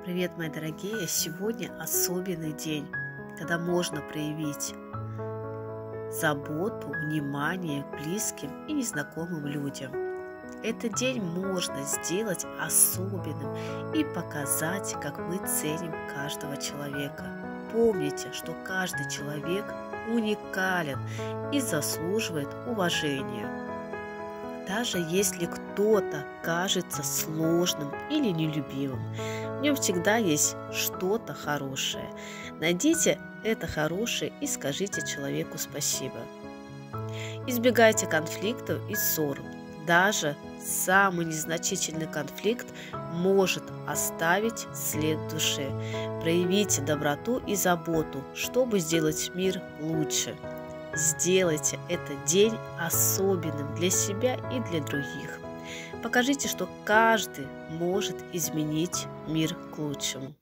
Привет, мои дорогие! Сегодня особенный день, когда можно проявить заботу, внимание к близким и незнакомым людям. Этот день можно сделать особенным и показать, как мы ценим каждого человека. Помните, что каждый человек уникален и заслуживает уважения. Даже если кто-то кажется сложным или нелюбимым, в нем всегда есть что-то хорошее. Найдите это хорошее и скажите человеку спасибо. Избегайте конфликтов и ссор. Даже самый незначительный конфликт может оставить след в душе. Проявите доброту и заботу, чтобы сделать мир лучше. Сделайте этот день особенным для себя и для других. Покажите, что каждый может изменить мир к лучшему.